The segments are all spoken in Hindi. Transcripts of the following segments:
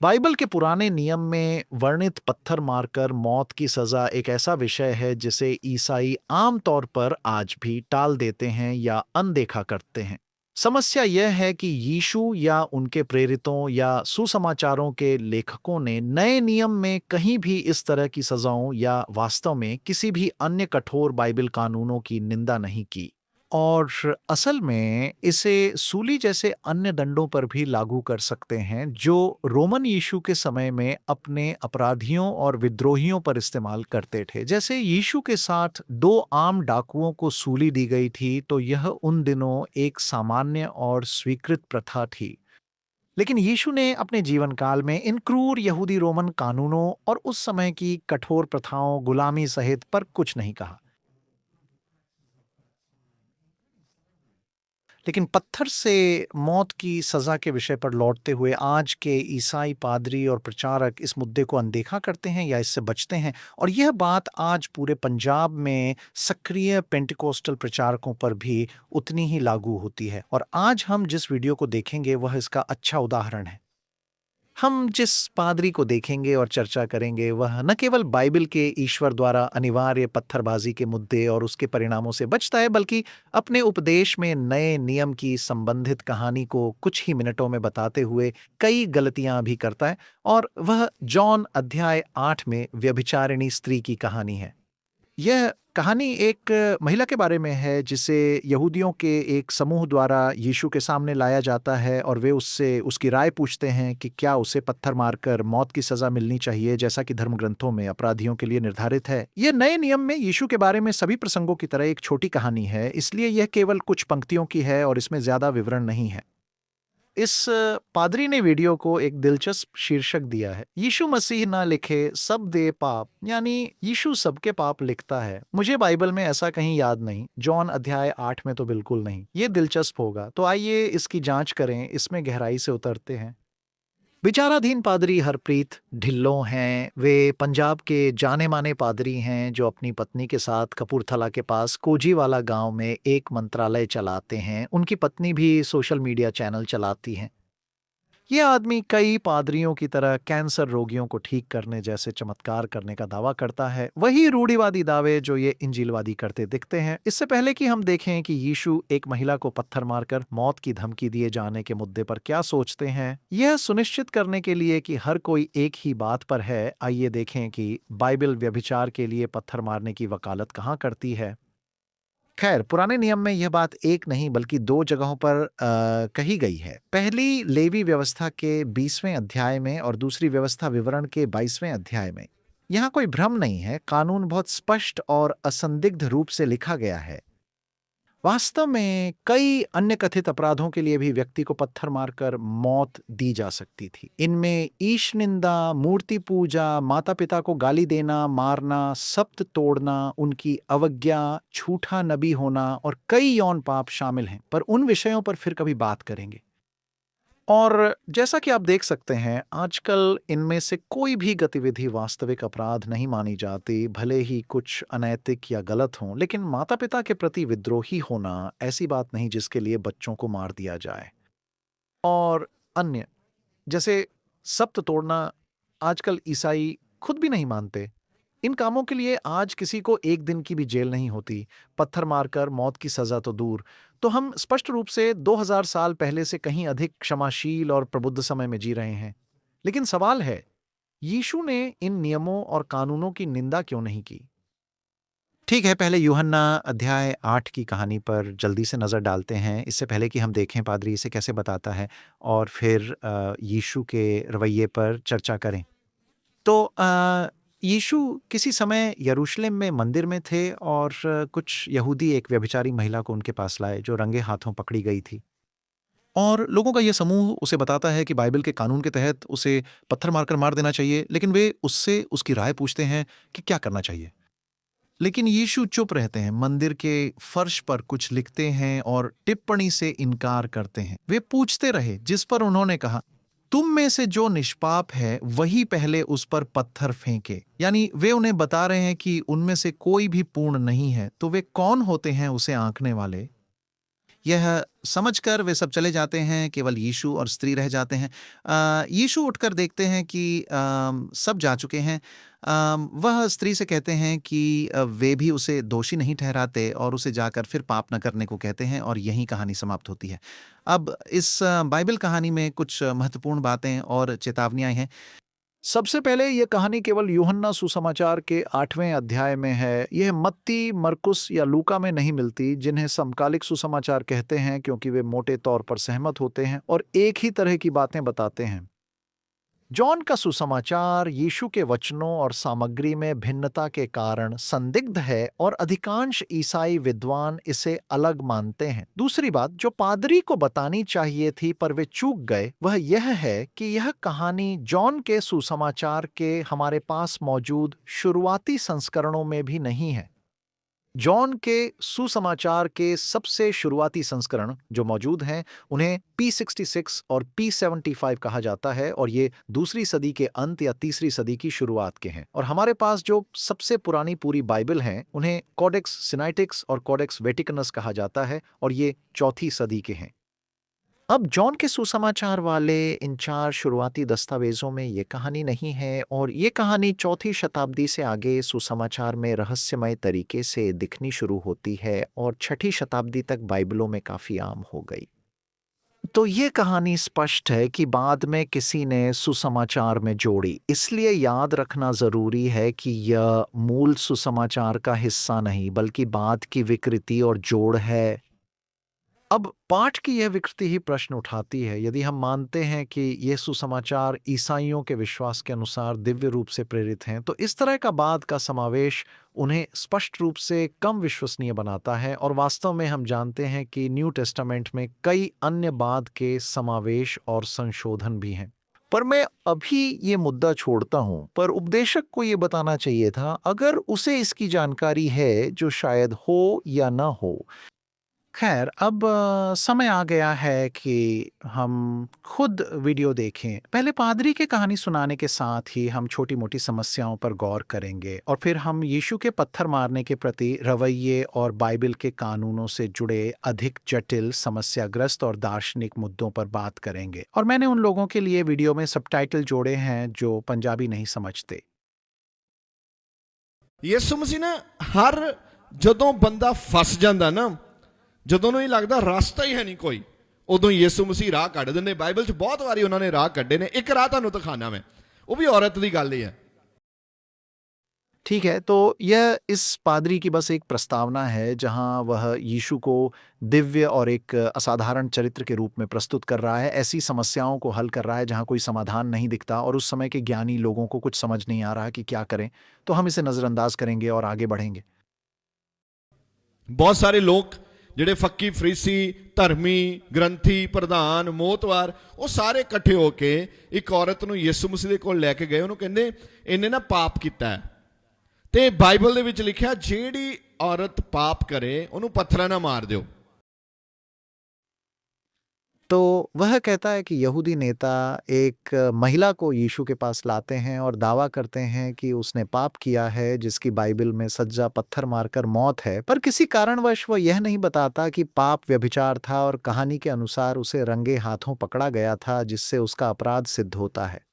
बाइबल के पुराने नियम में वर्णित पत्थर मारकर मौत की सजा एक ऐसा विषय है जिसे ईसाई आम तौर पर आज भी टाल देते हैं या अनदेखा करते हैं। समस्या यह है कि यीशु या उनके प्रेरितों या सुसमाचारों के लेखकों ने नए नियम में कहीं भी इस तरह की सजाओं या वास्तव में किसी भी अन्य कठोर बाइबल कानूनों की निंदा नहीं की। और असल में इसे सूली जैसे अन्य दंडों पर भी लागू कर सकते हैं जो रोमन यीशु के समय में अपने अपराधियों और विद्रोहियों पर इस्तेमाल करते थे। जैसे यीशु के साथ दो आम डाकुओं को सूली दी गई थी, तो यह उन दिनों एक सामान्य और स्वीकृत प्रथा थी। लेकिन यीशु ने अपने जीवन काल में इन क्रूर यहूदी रोमन कानूनों और उस समय की कठोर प्रथाओं, गुलामी सहित पर कुछ नहीं कहा। लेकिन पत्थर से मौत की सज़ा के विषय पर लौटते हुए आज के ईसाई पादरी और प्रचारक इस मुद्दे को अनदेखा करते हैं या इससे बचते हैं, और यह बात आज पूरे पंजाब में सक्रिय पेंटिकोस्टल प्रचारकों पर भी उतनी ही लागू होती है। और आज हम जिस वीडियो को देखेंगे वह इसका अच्छा उदाहरण है। हम जिस पादरी को देखेंगे और चर्चा करेंगे वह न केवल बाइबल के ईश्वर द्वारा अनिवार्य पत्थरबाजी के मुद्दे और उसके परिणामों से बचता है, बल्कि अपने उपदेश में नए नियम की संबंधित कहानी को कुछ ही मिनटों में बताते हुए कई गलतियां भी करता है। और वह जॉन अध्याय 8 में व्यभिचारिणी स्त्री की कहानी है। यह कहानी एक महिला के बारे में है जिसे यहूदियों के एक समूह द्वारा यीशु के सामने लाया जाता है, और वे उससे उसकी राय पूछते हैं कि क्या उसे पत्थर मारकर मौत की सजा मिलनी चाहिए, जैसा कि धर्म ग्रंथों में अपराधियों के लिए निर्धारित है। यह नए नियम में यीशु के बारे में सभी प्रसंगों की तरह एक छोटी कहानी है, इसलिए यह केवल कुछ पंक्तियों की है और इसमें ज्यादा विवरण नहीं है। इस पादरी ने वीडियो को एक दिलचस्प शीर्षक दिया है, यीशु मसीह ना लिखे सब दे पाप, यानी यीशु सबके पाप लिखता है। मुझे बाइबल में ऐसा कहीं याद नहीं, जॉन अध्याय 8 में तो बिल्कुल नहीं। ये दिलचस्प होगा, तो आइए इसकी जांच करें, इसमें गहराई से उतरते हैं। विचाराधीन पादरी हरप्रीत ढिल्लों हैं। वे पंजाब के जाने माने पादरी हैं जो अपनी पत्नी के साथ कपूरथला के पास कोजीवाला गांव में एक मंत्रालय चलाते हैं। उनकी पत्नी भी सोशल मीडिया चैनल चलाती हैं। ये आदमी कई पादरियों की तरह कैंसर रोगियों को ठीक करने जैसे चमत्कार करने का दावा करता है, वही रूढ़िवादी दावे जो ये इंजीलवादी करते दिखते हैं। इससे पहले कि हम देखें कि यीशु एक महिला को पत्थर मारकर मौत की धमकी दिए जाने के मुद्दे पर क्या सोचते हैं, यह सुनिश्चित करने के लिए कि हर कोई एक ही बात पर है, आइए देखें कि बाइबल व्यभिचार के लिए पत्थर मारने की वकालत कहाँ करती है। खैर, पुराने नियम में यह बात एक नहीं बल्कि दो जगहों पर कही गई है। पहली लेवी व्यवस्था के 20वें अध्याय में और दूसरी व्यवस्था विवरण के 22वें अध्याय में। यहाँ कोई भ्रम नहीं है, कानून बहुत स्पष्ट और असंदिग्ध रूप से लिखा गया है। वास्तव में कई अन्य कथित अपराधों के लिए भी व्यक्ति को पत्थर मारकर मौत दी जा सकती थी। इनमें ईश निंदा, मूर्ति पूजा, माता पिता को गाली देना, मारना, सब्त तोड़ना, उनकी अवज्ञा, झूठा नबी होना और कई यौन पाप शामिल हैं, पर उन विषयों पर फिर कभी बात करेंगे। और जैसा कि आप देख सकते हैं, आजकल इनमें से कोई भी गतिविधि वास्तविक अपराध नहीं मानी जाती, भले ही कुछ अनैतिक या गलत हों। लेकिन माता-पिता के प्रति विद्रोही होना ऐसी बात नहीं जिसके लिए बच्चों को मार दिया जाए। और अन्य, जैसे सब्त तोड़ना, आजकल ईसाई खुद भी नहीं मानते। इन कामों के लिए आज किसी को एक दिन की भी जेल नहीं होती, पत्थर मारकर मौत की सजा तो दूर। तो हम स्पष्ट रूप से 2000 साल पहले से कहीं अधिक क्षमाशील और प्रबुद्ध समय में जी रहे हैं। लेकिन सवाल है, यीशु ने इन नियमों और कानूनों की निंदा क्यों नहीं की? ठीक है, पहले यूहन्ना अध्याय 8 की कहानी पर जल्दी से नज़र डालते हैं, इससे पहले कि हम देखें पादरी इसे कैसे बताता है, और फिर यीशु के रवैये पर चर्चा करें। तो यीशु किसी समय यरूशलेम में मंदिर में थे, और कुछ यहूदी एक व्यभिचारी महिला को उनके पास लाए जो रंगे हाथों पकड़ी गई थी। और लोगों का यह समूह उसे बताता है कि बाइबल के कानून के तहत उसे पत्थर मारकर मार देना चाहिए, लेकिन वे उससे उसकी राय पूछते हैं कि क्या करना चाहिए। लेकिन यीशु चुप रहते हैं, मंदिर के फर्श पर कुछ लिखते हैं और टिप्पणी से इनकार करते हैं। वे पूछते रहे, जिस पर उन्होंने कहा, तुम में से जो निष्पाप है वही पहले उस पर पत्थर फेंके। यानी वे उन्हें बता रहे हैं कि उनमें से कोई भी पूर्ण नहीं है, तो वे कौन होते हैं उसे आंकने वाले? यह समझकर वे सब चले जाते हैं, केवल यीशु और स्त्री रह जाते हैं। यीशु उठकर देखते हैं कि सब जा चुके हैं। वह स्त्री से कहते हैं कि वे भी उसे दोषी नहीं ठहराते और उसे जाकर फिर पाप न करने को कहते हैं, और यहीं कहानी समाप्त होती है। अब इस बाइबल कहानी में कुछ महत्वपूर्ण बातें और चेतावनियाँ हैं। सबसे पहले ये कहानी केवल यूहन्ना सुसमाचार के 8वें अध्याय में है। यह मत्ती, मरकुस या लूका में नहीं मिलती, जिन्हें समकालिक सुसमाचार कहते हैं क्योंकि वे मोटे तौर पर सहमत होते हैं और एक ही तरह की बातें बताते हैं। जॉन का सुसमाचार यीशु के वचनों और सामग्री में भिन्नता के कारण संदिग्ध है और अधिकांश ईसाई विद्वान इसे अलग मानते हैं। दूसरी बात जो पादरी को बतानी चाहिए थी पर वे चूक गए, वह यह है कि यह कहानी जॉन के सुसमाचार के हमारे पास मौजूद शुरुआती संस्करणों में भी नहीं है। जॉन के सुसमाचार के सबसे शुरुआती संस्करण जो मौजूद हैं, उन्हें P66 और P75 कहा जाता है और ये दूसरी सदी के अंत या तीसरी सदी की शुरुआत के हैं। और हमारे पास जो सबसे पुरानी पूरी बाइबल हैं, उन्हें कोडेक्स सिनाइटिक्स और कोडेक्स वेटिकनस कहा जाता है और ये चौथी सदी के हैं। अब जॉन के सुसमाचार वाले इन 4 शुरुआती दस्तावेजों में ये कहानी नहीं है और ये कहानी चौथी शताब्दी से आगे सुसमाचार में रहस्यमय तरीके से दिखनी शुरू होती है और छठी शताब्दी तक बाइबलों में काफ़ी आम हो गई। तो ये कहानी स्पष्ट है कि बाद में किसी ने सुसमाचार में जोड़ी, इसलिए याद रखना ज़रूरी है कि यह मूल सुसमाचार का हिस्सा नहीं बल्कि बाद की विकृति और जोड़ है। अब पाठ की यह विकृति ही प्रश्न उठाती है। यदि हम मानते हैं कि ये सुसमाचार ईसाइयों के विश्वास के अनुसार दिव्य रूप से प्रेरित हैं, तो इस तरह का बाद का समावेश उन्हें स्पष्ट रूप से कम विश्वसनीय बनाता है और वास्तव में हम जानते हैं कि न्यू टेस्टामेंट में कई अन्य बाद के समावेश और संशोधन भी हैं। पर मैं अभी ये मुद्दा छोड़ता हूँ, पर उपदेशक को ये बताना चाहिए था, अगर उसे इसकी जानकारी है जो शायद हो या ना हो। खैर, अब समय आ गया है कि हम खुद वीडियो देखें। पहले पादरी की कहानी सुनाने के साथ ही हम छोटी-मोटी समस्याओं पर गौर करेंगे और फिर हम यीशु के पत्थर मारने के प्रति रवैये और बाइबल के कानूनों से जुड़े अधिक जटिल, समस्याग्रस्त और दार्शनिक मुद्दों पर बात करेंगे। और मैंने उन लोगों के लिए वीडियो में सबटाइटल जोड़े हैं जो पंजाबी नहीं समझते। ਯਿਸੂ ਮਸੀਹ ਨਾ ਹਰ ਜਦੋਂ ਬੰਦਾ ਫਸ ਜਾਂਦਾ ਨਾ, ਜਦੋਂ ਨੂੰ ਹੀ ਲੱਗਦਾ ਰਸਤਾ ਹੀ ਹੈ ਨਹੀਂ ਕੋਈ, ਉਦੋਂ ਯਿਸੂ ਮਸੀਹ ਰਾਹ ਕੱਢ ਦਿੰਦੇ। ਬਾਈਬਲ 'ਚ ਬਹੁਤ ਵਾਰੀ ਉਹਨਾਂ ਨੇ ਰਾਹ ਕੱਢੇ ਨੇ। ਇੱਕ ਰਾਹ ਤੁਹਾਨੂੰ ਦਿਖਾਣਾ ਮੈਂ, ਉਹ ਵੀ औरत ਦੀ ਗੱਲ ਹੀ ਹੈ। ठीक है, तो यह इस पादरी की बस एक प्रस्तावना है जहां वह यीशु को दिव्य और एक असाधारण चरित्र के रूप में प्रस्तुत कर रहा है, ऐसी समस्याओं को हल कर रहा है जहां कोई समाधान नहीं दिखता और उस समय के ज्ञानी लोगों को कुछ समझ नहीं आ रहा कि क्या करें। तो हम इसे नज़रअंदाज करेंगे और आगे बढ़ेंगे। ਬਹੁਤ ਸਾਰੇ ਲੋਕ ਜਿਹੜੇ ਫੱਕੀ ਫਰੀਸੀ, ਧਰਮੀ, ਗ੍ਰੰਥੀ, ਪ੍ਰਧਾਨ, ਮੋਤਵਾਰ, ਉਹ ਸਾਰੇ ਇਕੱਠੇ ਹੋ ਕੇ ਇੱਕ ਔਰਤ ਨੂੰ ਯਿਸੂ ਮਸੀਹ ਦੇ ਕੋਲ ਲੈ ਕੇ ਗਏ। ਉਹਨੂੰ ਕਹਿੰਦੇ ਇਹਨੇ ਨਾ ਪਾਪ ਕੀਤਾ ਹੈ, ਤੇ ਬਾਈਬਲ ਦੇ ਵਿੱਚ ਲਿਖਿਆ ਜਿਹੜੀ ਔਰਤ ਪਾਪ ਕਰੇ ਉਹਨੂੰ ਪੱਥਰਾਂ ਨਾਲ ਮਾਰ ਦਿਓ। तो वह कहता है कि यहूदी नेता एक महिला को यीशु के पास लाते हैं और दावा करते हैं कि उसने पाप किया है जिसकी बाइबल में सजा पत्थर मारकर मौत है, पर किसी कारणवश वह यह नहीं बताता कि पाप व्यभिचार था और कहानी के अनुसार उसे रंगे हाथों पकड़ा गया था जिससे उसका अपराध सिद्ध होता है।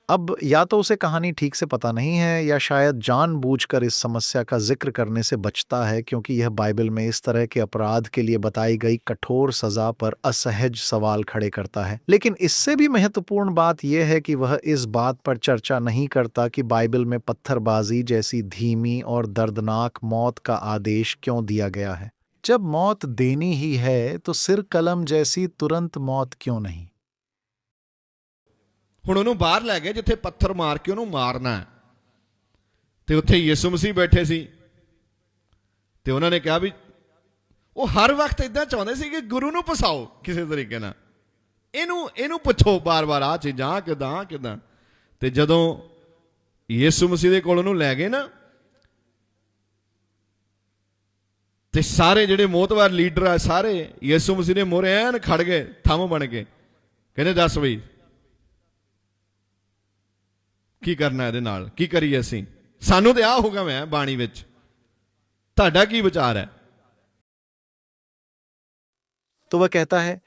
अब या तो उसे कहानी ठीक से पता नहीं है या शायद जानबूझकर इस समस्या का जिक्र करने से बचता है क्योंकि यह बाइबल में इस तरह के अपराध के लिए बताई गई कठोर सजा पर असहज सवाल खड़े करता है। लेकिन इससे भी महत्वपूर्ण बात यह है कि वह इस बात पर चर्चा नहीं करता कि बाइबल में पत्थरबाजी जैसी धीमी और दर्दनाक मौत का आदेश क्यों दिया गया है। जब मौत देनी ही है तो सिर कलम जैसी तुरंत मौत क्यों नहीं। ਹੁਣ ਉਹਨੂੰ ਬਾਹਰ ਲੈ ਗਏ ਜਿੱਥੇ ਪੱਥਰ ਮਾਰ ਕੇ ਉਹਨੂੰ ਮਾਰਨਾ ਹੈ, ਤੇ ਉੱਥੇ ਯਿਸੂ ਮਸੀਹ ਬੈਠੇ ਸੀ ਤੇ ਉਹਨਾਂ ਨੇ ਕਿਹਾ ਵੀ ਉਹ ਹਰ ਵਕਤ ਇਦਾਂ ਚਾਹੁੰਦੇ ਸੀ ਕਿ ਗੁਰੂ ਨੂੰ ਫਸਾਓ ਕਿਸੇ ਤਰੀਕੇ ਨਾਲ, ਇਹਨੂੰ ਪੁੱਛੋ ਬਾਰ-ਬਾਰ ਆਹ ਚੀਜ਼ਾਂ ਕਿਦਾਂ। ਤੇ ਜਦੋਂ ਯਿਸੂ ਮਸੀਹ ਦੇ ਕੋਲ ਉਹਨੂੰ ਲੈ ਗਏ ਨਾ, ਤੇ ਸਾਰੇ ਜਿਹੜੇ ਮੋਤਵਾਰ ਲੀਡਰ ਆ ਸਾਰੇ ਯਿਸੂ ਮਸੀਹ ਦੇ ਮੂਹਰੇ ਐਨ ਖੜ ਗਏ, ਥੰਮ ਬਣ ਕੇ, ਕਹਿੰਦੇ ਦੱਸ ਬਈ ਕੀ ਕਰਨਾ ਇਹਦੇ ਨਾਲ, ਕੀ ਕਰੀਏ ਅਸੀਂ, ਸਾਨੂੰ ਤੇ ਆਹ ਹੁਕਮ ਹੈ ਬਾਣੀ ਵਿੱਚ, ਤੁਹਾਡਾ ਕੀ ਵਿਚਾਰ ਹੈ। तो वह कहता है,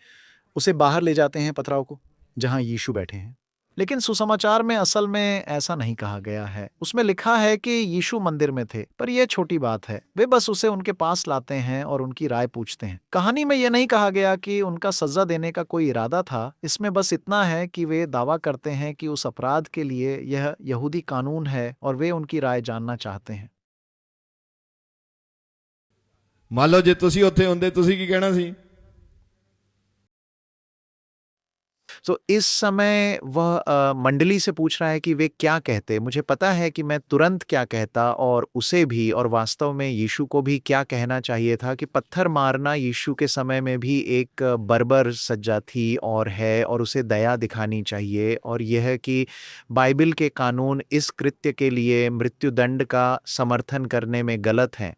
उसे बाहर ले जाते हैं पथराव को, जहां यीशु बैठे हैं। लेकिन सुसमाचार में असल में ऐसा नहीं कहा गया है। उसमें लिखा है कि यीशु मंदिर में थे, पर यह छोटी बात है। वे बस उसे उनके पास लाते हैं और उनकी राय पूछते हैं। कहानी में यह नहीं कहा गया कि उनका सजा देने का कोई इरादा था। इसमें बस इतना है कि वे दावा करते हैं कि उस अपराध के लिए यह यहूदी कानून है और वे उनकी राय जानना चाहते हैं। ਮੰਨ ਲਓ ਜੇ ਤੁਸੀਂ ਉੱਥੇ ਹੁੰਦੇ ਤੁਸੀਂ ਕੀ ਕਹਿਣਾ ਸੀ? तो इस समय वह मंडली से पूछ रहा है कि वे क्या कहते। मुझे पता है कि मैं तुरंत क्या कहता, और उसे भी और वास्तव में यीशु को भी क्या कहना चाहिए था कि पत्थर मारना यीशु के समय में भी एक बर्बर सज्जा थी और है, और उसे दया दिखानी चाहिए। और यह कि बाइबल के कानून इस कृत्य के लिए मृत्युदंड का समर्थन करने में गलत हैं।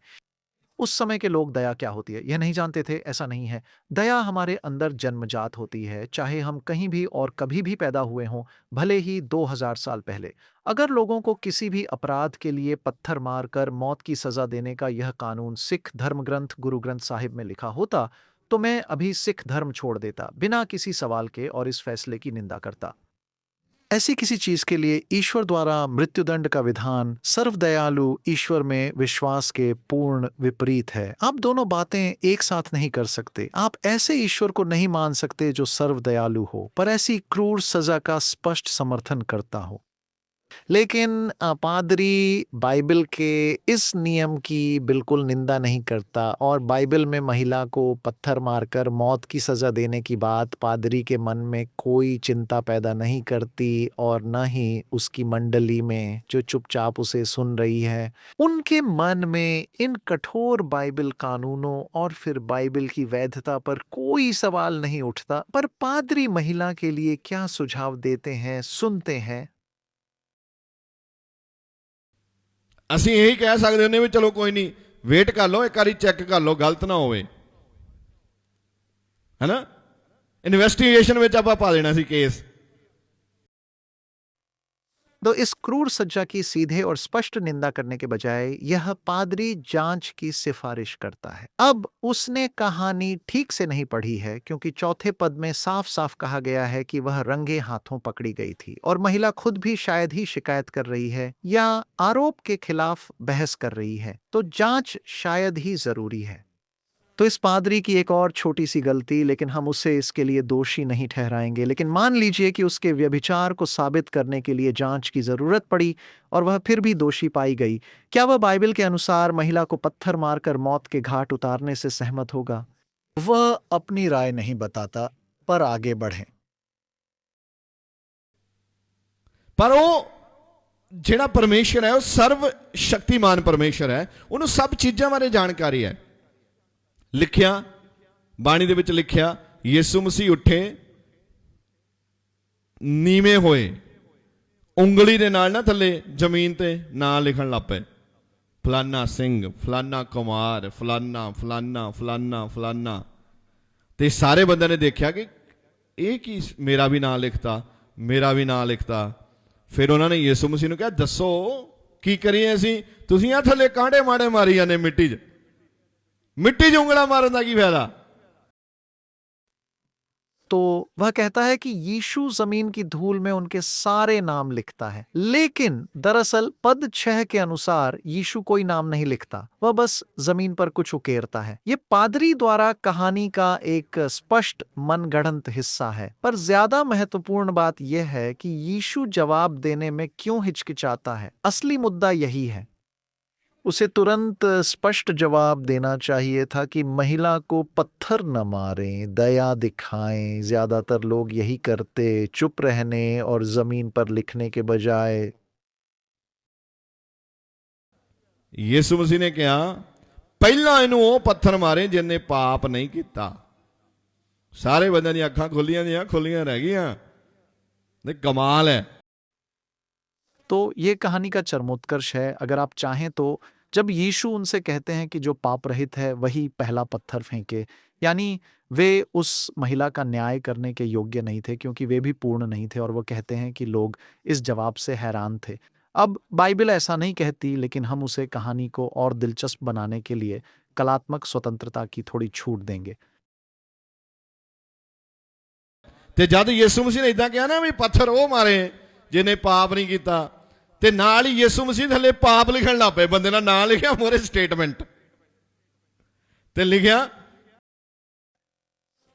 उस समय के लोग दया क्या होती है यह नहीं जानते थे। ऐसा नहीं है। दया हमारे अंदर जन्मजात होती है, चाहे हम कहीं भी और कभी भी पैदा हुए हों, भले ही 2000 साल पहले। अगर लोगों को किसी भी अपराध के लिए पत्थर मारकर मौत की सजा देने का यह कानून सिख धर्म ग्रंथ गुरु ग्रंथ साहिब में लिखा होता, तो मैं अभी सिख धर्म छोड़ देता बिना किसी सवाल के और इस फैसले की निंदा करता। ऐसी किसी चीज के लिए ईश्वर द्वारा मृत्युदंड का विधान सर्वदयालु ईश्वर में विश्वास के पूर्ण विपरीत है। आप दोनों बातें एक साथ नहीं कर सकते। आप ऐसे ईश्वर को नहीं मान सकते जो सर्वदयालु हो, पर ऐसी क्रूर सजा का स्पष्ट समर्थन करता हो। लेकिन पादरी बाइबल के इस नियम की बिल्कुल निंदा नहीं करता, और बाइबल में महिला को पत्थर मारकर मौत की सजा देने की बात पादरी के मन में कोई चिंता पैदा नहीं करती, और न ही उसकी मंडली में जो चुपचाप उसे सुन रही है। उनके मन में इन कठोर बाइबल कानूनों और फिर बाइबल की वैधता पर कोई सवाल नहीं उठता। पर पादरी महिला के लिए क्या सुझाव देते हैं, सुनते हैं। ਅਸੀਂ ਇਹੀ ਕਹਿ ਸਕਦੇ ਹੁੰਦੇ ਵੀ ਚਲੋ ਕੋਈ ਨਹੀਂ ਵੇਟ ਕਰ ਲਓ, ਇੱਕ ਵਾਰੀ ਚੈੱਕ ਕਰ ਲਓ ਗਲਤ ਨਾ ਹੋਵੇ, ਹੈਨਾ। ਇਨਵੈਸਟੀਗੇਸ਼ਨ ਵਿੱਚ ਆਪਾਂ ਪਾ ਦੇਣਾ ਸੀ ਕੇਸ। तो इस क्रूर सज्जा की सीधे और स्पष्ट निंदा करने के बजाय यह पादरी जांच की सिफारिश करता है। अब उसने कहानी ठीक से नहीं पढ़ी है, क्योंकि चौथे पद में साफ साफ कहा गया है कि वह रंगे हाथों पकड़ी गई थी, और महिला खुद भी शायद ही शिकायत कर रही है या आरोप के खिलाफ बहस कर रही है। तो जांच शायद ही जरूरी है। तो इस पादरी की एक और छोटी सी गलती, लेकिन हम उसे इसके लिए दोषी नहीं ठहराएंगे। लेकिन मान लीजिए कि उसके व्यभिचार को साबित करने के लिए जांच की जरूरत पड़ी और वह फिर भी दोषी पाई गई। क्या वह बाइबल के अनुसार महिला को पत्थर मारकर मौत के घाट उतारने से सहमत होगा? वह अपनी राय नहीं बताता, पर आगे बढ़े। ਪਰ ਉਹ ਜਿਹੜਾ ਪਰਮੇਸ਼ਰ ਹੈ ਉਹ ਸਰਵ ਸ਼ਕਤੀਮਾਨ ਪਰਮੇਸ਼ਰ ਹੈ, ਉਹਨੂੰ ਸਭ ਚੀਜ਼ਾਂ ਬਾਰੇ ਜਾਣਕਾਰੀ ਹੈ। ਲਿਖਿਆ ਬਾਣੀ ਦੇ ਵਿੱਚ ਲਿਖਿਆ ਯਿਸੂ ਮਸੀਹ ਉੱਠੇ, ਨੀਵੇਂ ਹੋਏ, ਉਂਗਲੀ ਦੇ ਨਾਲ ਨਾ ਥੱਲੇ ਜ਼ਮੀਨ ਤੇ ਨਾਂ ਲਿਖਣ ਲੱਗ ਪਏ, ਫਲਾਨਾ ਸਿੰਘ, ਫਲਾਨਾ ਕੁਮਾਰ, ਫਲਾਨਾ ਫਲਾਨਾ ਫਲਾਨਾ ਫਲਾਨਾ। ਤੇ ਸਾਰੇ ਬੰਦਿਆਂ ਨੇ ਦੇਖਿਆ ਕਿ ਇਹ ਕੀ, ਮੇਰਾ ਵੀ ਨਾਂ ਲਿਖਤਾ, ਮੇਰਾ ਵੀ ਨਾਂ ਲਿਖਤਾ। ਫਿਰ ਉਹਨਾਂ ਨੇ ਯਿਸੂ ਮਸੀਹ ਨੂੰ ਕਿਹਾ, ਦੱਸੋ ਕੀ ਕਰੀਏ ਅਸੀਂ? ਤੁਸੀਂ ਆ ਥੱਲੇ ਕਾਂਡੇ ਮਾੜੇ ਮਾਰੀ ਜਾਂਦੇ ਮਿੱਟੀ 'ਚ, मिट्टी च उंगला मारन का की फायदा? तो वह कहता है कि यीशु जमीन की धूल में उनके सारे नाम लिखता है, लेकिन दरअसल पद 6 के अनुसार यीशु कोई नाम नहीं लिखता, वह बस जमीन पर कुछ उकेरता है। ये पादरी द्वारा कहानी का एक स्पष्ट मनगढ़ंत हिस्सा है, पर ज्यादा महत्वपूर्ण बात यह है कि यीशु जवाब देने में क्यों हिचकिचाता है। असली मुद्दा यही है। उसे तुरंत स्पष्ट जवाब देना चाहिए था कि महिला को पत्थर न मारें, दया दिखाएं। ज्यादातर लोग यही करते, चुप रहने और जमीन पर लिखने के बजाय। यीशु मसीह ने कहा, पहला इनू वो पत्थर मारे जिन्हें पाप नहीं किया। सारे बंदे दी अखां खुलियां रह गई। कमाल है। तो ये कहानी का चरमोत्कर्ष है। अगर आप चाहें तो जब यीशु उनसे कहते हैं कि जो पाप रहित है वही पहला पत्थर फेंके, यानी वे उस महिला का न्याय करने के योग्य नहीं थे, क्योंकि वे भी पूर्ण नहीं थे। और वो कहते हैं कि लोग इस जवाब से हैरान थे। अब बाइबल ऐसा नहीं कहती, लेकिन हम उसे कहानी को और दिलचस्प बनाने के लिए कलात्मक स्वतंत्रता की थोड़ी छूट देंगे। ਤੇ ਜਦ ਯਿਸੂ ਮਸੀਹ ਨੇ ਇਦਾਂ ਕਿਹਾ ਨਾ ਵੀ ਪੱਥਰ ਉਹ ਮਾਰੇ ਜਿਹਨੇ ਪਾਪ ਨਹੀਂ ਕੀਤਾ, ਤੇ ਨਾਲ ਹੀ ਯਿਸੂ ਮਸੀਹ ਥੱਲੇ ਪਾਪ ਲਿਖਣ ਲੱਗ ਪਏ। ਬੰਦੇ ਦਾ ਨਾਂ ਲਿਖਿਆ ਮੋਰੇ ਸਟੇਟਮੈਂਟ ਤੇ ਲਿਖਿਆ।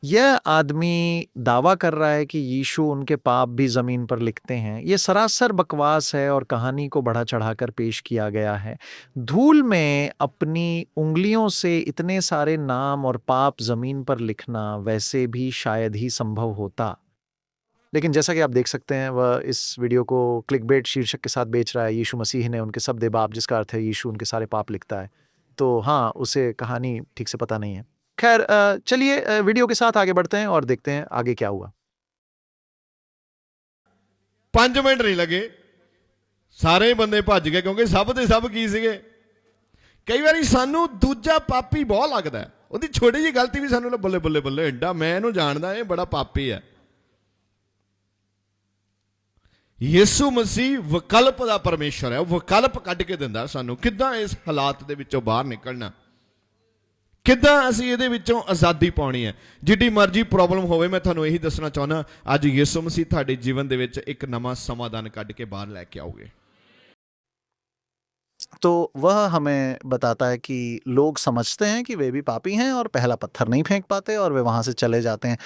यह आदमी दावा कर रहा है कि यीशु उनके पाप भी ज़मीन पर लिखते हैं। ये सरासर बकवास है और कहानी को बढ़ा चढ़ाकर पेश किया गया है। धूल में अपनी उंगलियों से इतने सारे नाम और पाप ज़मीन पर लिखना वैसे भी शायद ही संभव होता। लेकिन जैसा कि आप देख सकते हैं, वह इस वीडियो को क्लिकबेट शीर्षक के साथ बेच रहा है। यीशु मसीह ने उनके सब दे बाप, जिसका अर्थ है यीशु उनके सारे पाप लिखता है। तो हाँ, उसे कहानी ठीक से पता नहीं है। खैर, चलिए वीडियो के साथ आगे बढ़ते हैं और देखते हैं आगे क्या हुआ। 5 ਮਿੰਟ ਨਹੀਂ ਲੱਗੇ, ਸਾਰੇ ਬੰਦੇ ਭੱਜ ਗਏ, ਕਿਉਂਕਿ ਸਭ ਦੇ ਸਭ ਕੀ ਸੀਗੇ। ਕਈ ਵਾਰੀ ਸਾਨੂੰ ਦੂਜਾ ਪਾਪੀ ਬਹੁਤ ਲੱਗਦਾ ਹੈ, ਉਹਦੀ ਛੋਟੀ ਜਿਹੀ ਗਲਤੀ ਵੀ ਸਾਨੂੰ ਬੱਲੇ ਬੱਲੇ ਬੱਲੇ ਐਡਾ ਮੈਂ ਇਹਨੂੰ ਜਾਣਦਾ, ਇਹ ਬੜਾ ਪਾਪੀ ਹੈ। ਯਿਸੂ ਮਸੀਹ ਵਿਕਲਪ ਦਾ ਪਰਮੇਸ਼ਰ ਹੈ, ਉਹ ਵਿਕਲਪ ਕੱਢ ਕੇ ਦਿੰਦਾ ਸਾਨੂੰ ਕਿੱਦਾਂ ਇਸ ਹਾਲਾਤ ਦੇ ਵਿੱਚੋਂ ਬਾਹਰ ਨਿਕਲਣਾ, ਕਿੱਦਾਂ ਅਸੀਂ ਇਹਦੇ ਵਿੱਚੋਂ ਆਜ਼ਾਦੀ ਪਾਉਣੀ ਹੈ। ਜਿੱਡੀ ਮਰਜ਼ੀ ਪ੍ਰੋਬਲਮ ਹੋਵੇ, ਮੈਂ ਤੁਹਾਨੂੰ ਇਹੀ ਦੱਸਣਾ ਚਾਹੁੰਦਾ, ਅੱਜ ਯਿਸੂ ਮਸੀਹ ਤੁਹਾਡੇ ਜੀਵਨ ਦੇ ਵਿੱਚ ਇੱਕ ਨਵਾਂ ਸਮਾਧਾਨ ਕੱਢ ਕੇ ਬਾਹਰ ਲੈ ਕੇ ਆਓਗੇ। तो वह हमें बताता है कि लोग समझते हैं कि वे भी पापी हैं और पहला पत्थर नहीं फेंक पाते और वे वहां से चले जाते हैं।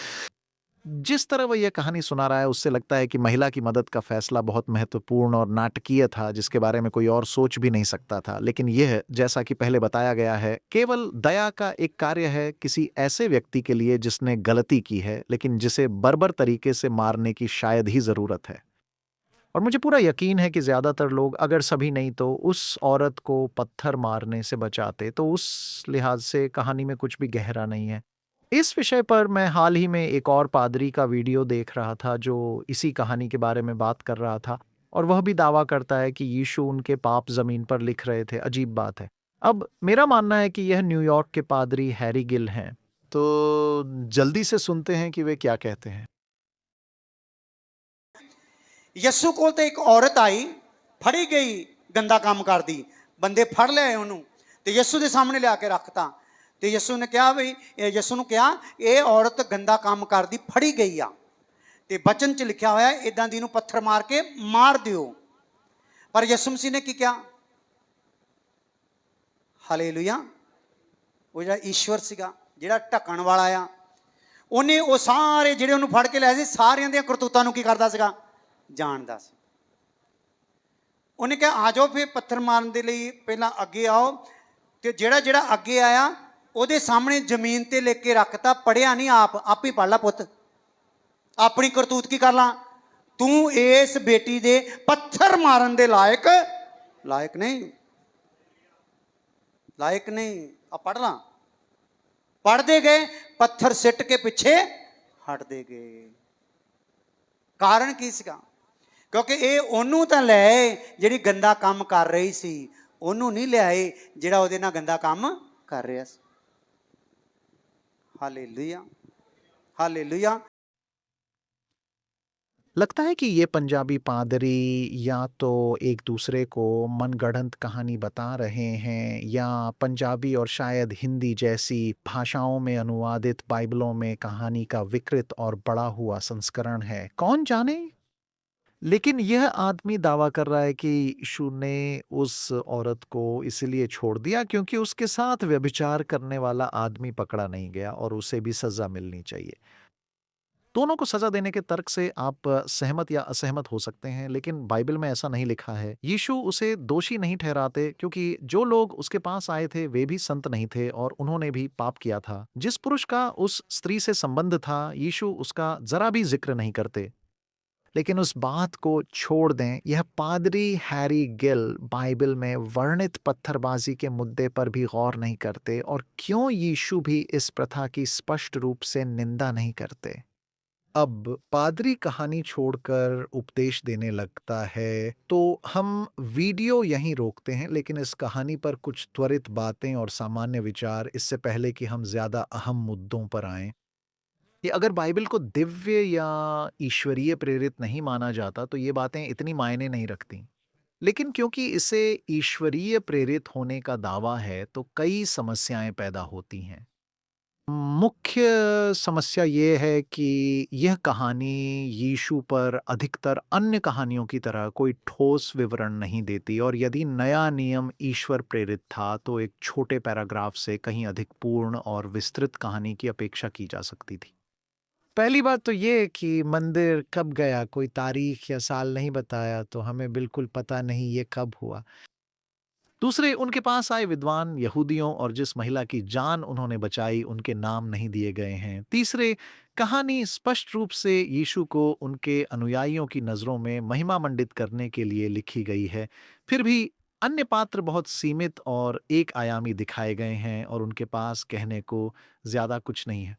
जिस तरह वह यह कहानी सुना रहा है, उससे लगता है कि महिला की मदद का फैसला बहुत महत्वपूर्ण और नाटकीय था, जिसके बारे में कोई और सोच भी नहीं सकता था। लेकिन यह, जैसा कि पहले बताया गया है, केवल दया का एक कार्य है किसी ऐसे व्यक्ति के लिए जिसने गलती की है, लेकिन जिसे बर्बर तरीके से मारने की शायद ही जरूरत है। और मुझे पूरा यकीन है कि ज्यादातर लोग, अगर सभी नहीं तो, उस औरत को पत्थर मारने से बचाते। तो उस लिहाज से कहानी में कुछ भी गहरा नहीं है। इस विषय पर मैं हाल ही में एक और पादरी का वीडियो देख रहा था जो इसी कहानी के बारे में बात कर रहा था, और वह भी दावा करता है कि यीशु उनके पाप जमीन पर लिख रहे थे। अजीब बात है। अब मेरा मानना है कि यह न्यूयॉर्क के पादरी हैरी गिल हैं। तो जल्दी से सुनते हैं कि वे क्या कहते हैं। ਯਿਸੂ ਕੋਲ ਤੇ ਇੱਕ ਔਰਤ ਆਈ, ਫੜੀ ਗਈ ਗੰਦਾ ਕੰਮ ਕਰਦੀ। ਬੰਦੇ ਫੜ ਲਿਆਏ ਉਹਨੂੰ ਤੇ ਯਿਸੂ ਦੇ ਸਾਹਮਣੇ ਲਿਆ ਕੇ ਰੱਖਤਾ। ਤੇ ਯਿਸੂ ਨੇ ਕਿਹਾ ਵੀ ਯਿਸੂ ਨੂੰ ਕਿਹਾ ਇਹ ਔਰਤ ਗੰਦਾ ਕੰਮ ਕਰਦੀ ਫੜੀ ਗਈ ਆ, ਤੇ ਬਚਨ 'ਚ ਲਿਖਿਆ ਹੋਇਆ ਇਦਾਂ ਦੀ ਨੂੰ ਪੱਥਰ ਮਾਰ ਕੇ ਮਾਰ ਦਿਓ। ਪਰ ਯਿਸੂ ਮਸੀਹ ਨੇ ਕੀ ਕਿਹਾ? ਹਾਲੇਲੂਇਆ। ਉਹ ਜਿਹੜਾ ਈਸ਼ਵਰ ਸੀਗਾ, ਜਿਹੜਾ ਢੱਕਣ ਵਾਲਾ ਆ, ਉਹਨੇ ਉਹ ਸਾਰੇ ਜਿਹੜੇ ਉਹਨੂੰ ਫੜ ਕੇ ਲਿਆਏ ਸੀ, ਸਾਰਿਆਂ ਦੀਆਂ ਕਰਤੂਤਾਂ ਨੂੰ ਕੀ ਕਰਦਾ ਸੀਗਾ? ਜਾਣਦਾ ਸੀ। ਉਹਨੇ ਕਿਹਾ ਆ ਜਾਓ ਫਿਰ ਪੱਥਰ ਮਾਰਨ ਦੇ ਲਈ, ਪਹਿਲਾਂ ਅੱਗੇ ਆਓ। ਤੇ ਜਿਹੜਾ ਜਿਹੜਾ ਅੱਗੇ ਆਇਆ ਉਹਦੇ ਸਾਹਮਣੇ ਜ਼ਮੀਨ ਤੇ ਲਿਖ ਕੇ ਰੱਖਤਾ। ਪੜ੍ਹਿਆ ਨਹੀਂ, ਆਪ ਹੀ ਪੜ੍ਹ ਲਾ ਪੁੱਤ, ਆਪਣੀ ਕਰਤੂਤ ਕੀ ਕਰ ਲਾ। ਤੂੰ ਇਸ ਬੇਟੀ ਦੇ ਪੱਥਰ ਮਾਰਨ ਦੇ ਲਾਇਕ ਨਹੀਂ, ਲਾਇਕ ਨਹੀਂ। ਆ ਪੜ੍ਹ ਲਾ। ਪੜ੍ਹਦੇ ਗਏ, ਪੱਥਰ ਸਿੱਟ ਕੇ ਪਿੱਛੇ ਹਟਦੇ ਗਏ। ਕਾਰਨ ਕੀ ਸੀਗਾ? ਕਿਉਂਕਿ ਇਹ ਉਹਨੂੰ ਤਾਂ ਲੈ ਆਏ ਜਿਹੜੀ ਗੰਦਾ ਕੰਮ ਕਰ ਰਹੀ ਸੀ, ਉਹਨੂੰ ਨਹੀਂ ਲਿਆਏ ਜਿਹੜਾ ਉਹਦੇ ਨਾਲ ਗੰਦਾ ਕੰਮ ਕਰ ਰਿਹਾ ਸੀ। Hallelujah, hallelujah. लगता है कि ये पंजाबी पादरी या तो एक दूसरे को मनगढ़ंत कहानी बता रहे हैं, या पंजाबी और शायद हिंदी जैसी भाषाओं में अनुवादित बाइबलों में कहानी का विकृत और बड़ा हुआ संस्करण है। कौन जाने। लेकिन यह आदमी दावा कर रहा है कि यीशु ने उस औरत को इसलिए छोड़ दिया क्योंकि उसके साथ व्यभिचार करने वाला आदमी पकड़ा नहीं गया और उसे भी सजा मिलनी चाहिए। दोनों को सजा देने के तर्क से आप सहमत या असहमत हो सकते हैं, लेकिन बाइबल में ऐसा नहीं लिखा है। यीशु उसे दोषी नहीं ठहराते क्योंकि जो लोग उसके पास आए थे वे भी संत नहीं थे और उन्होंने भी पाप किया था। जिस पुरुष का उस स्त्री से संबंध था, यीशु उसका जरा भी जिक्र नहीं करते। लेकिन उस बात को छोड़ दें, यह पादरी हैरी गिल बाइबल में वर्णित पत्थरबाजी के मुद्दे पर भी गौर नहीं करते, और क्यों यीशु भी इस प्रथा की स्पष्ट रूप से निंदा नहीं करते। अब पादरी कहानी छोड़कर उपदेश देने लगता है, तो हम वीडियो यहीं रोकते हैं, लेकिन इस कहानी पर कुछ त्वरित बातें और सामान्य विचार, इससे पहले कि हम ज्यादा अहम मुद्दों पर आएं। ये अगर बाइबल को दिव्य या ईश्वरीय प्रेरित नहीं माना जाता तो ये बातें इतनी मायने नहीं रखती, लेकिन क्योंकि इसे ईश्वरीय प्रेरित होने का दावा है तो कई समस्याएं पैदा होती हैं। मुख्य समस्या ये है कि यह कहानी यीशु पर अधिकतर अन्य कहानियों की तरह कोई ठोस विवरण नहीं देती, और यदि नया नियम ईश्वर प्रेरित था तो एक छोटे पैराग्राफ से कहीं अधिक पूर्ण और विस्तृत कहानी की अपेक्षा की जा सकती थी। पहली बात तो ये कि मंदिर कब गया, कोई तारीख या साल नहीं बताया, तो हमें बिल्कुल पता नहीं ये कब हुआ। दूसरे, उनके पास आए विद्वान यहूदियों और जिस महिला की जान उन्होंने बचाई उनके नाम नहीं दिए गए हैं। तीसरे, कहानी स्पष्ट रूप से यीशु को उनके अनुयायियों की नज़रों में महिमा मंडित करने के लिए लिखी गई है। फिर भी अन्य पात्र बहुत सीमित और एक आयामी दिखाए गए हैं और उनके पास कहने को ज़्यादा कुछ नहीं है।